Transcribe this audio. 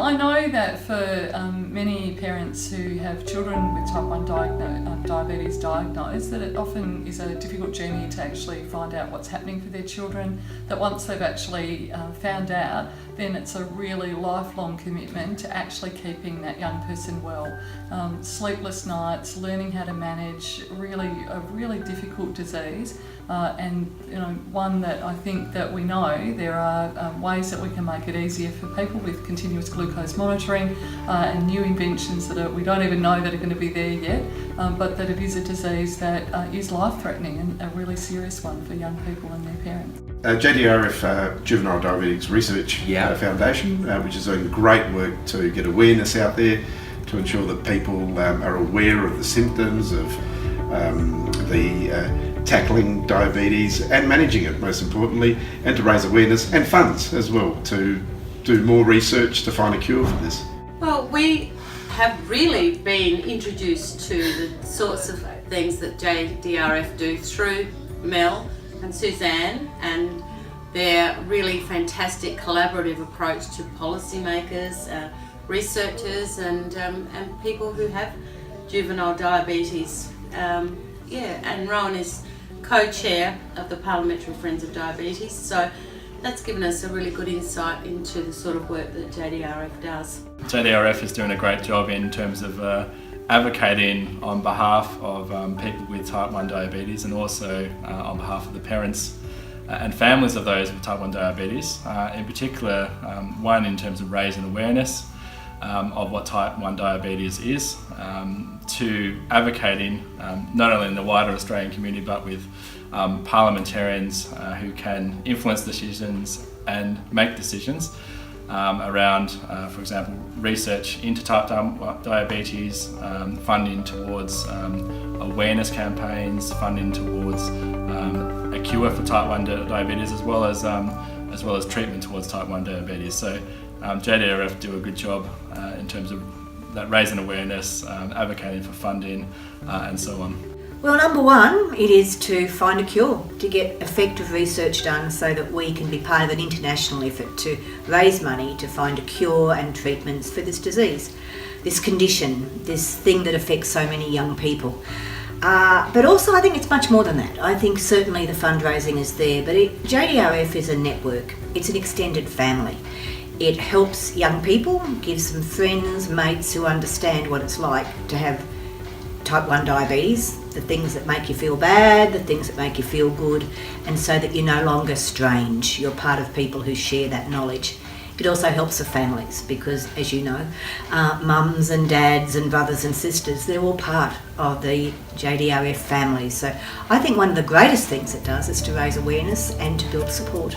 I know that for many parents who have children with type 1 diabetes diagnosed, that it often is a difficult journey to actually find out what's happening for their children, that once they've actually found out, then it's a really lifelong commitment to actually keeping that young person well. Sleepless nights, learning how to manage a really difficult disease, and one that I think that we know there are ways that we can make it easier for people with continuous glucose monitoring and new inventions that we don't even know that are going to be there yet, but that it is a disease that is life-threatening and a really serious one for young people and their parents. JDRF Juvenile Diabetes Research Foundation, which is doing great work to get awareness out there, to ensure that people are aware of the symptoms of tackling diabetes and managing it, most importantly, and to raise awareness and funds as well to do more research to find a cure for this. Well, we have really been introduced to the sorts of things that JDRF do through Mel and Suzanne and their really fantastic collaborative approach to policymakers, researchers and people who have juvenile diabetes. And Rowan is co-chair of the Parliamentary Friends of Diabetes, so that's given us a really good insight into the sort of work that JDRF does. JDRF is doing a great job in terms of advocating on behalf of people with type 1 diabetes and also on behalf of the parents and families of those with type 1 diabetes. In particular, one in terms of raising awareness of what type 1 diabetes is, to advocating not only in the wider Australian community but with parliamentarians who can influence decisions and make decisions around, for example, research into type 1 diabetes, funding towards awareness campaigns, funding towards a cure for type 1 diabetes, as well as treatment towards type 1 diabetes. So JDRF do a good job in terms of that raising awareness, advocating for funding, and so on. Well, number one, it is to find a cure, to get effective research done so that we can be part of an international effort to raise money to find a cure and treatments for this disease, this condition, this thing that affects so many young people. But also I think it's much more than that. I think certainly the fundraising is there, but JDRF is a network. It's an extended family. It helps young people, gives them friends, mates who understand what it's like to have type 1 diabetes, the things that make you feel bad, the things that make you feel good, and so that you're no longer strange. You're part of people who share that knowledge. It also helps the families because, as you know, mums and dads and brothers and sisters, they're all part of the JDRF family. So I think one of the greatest things it does is to raise awareness and to build support.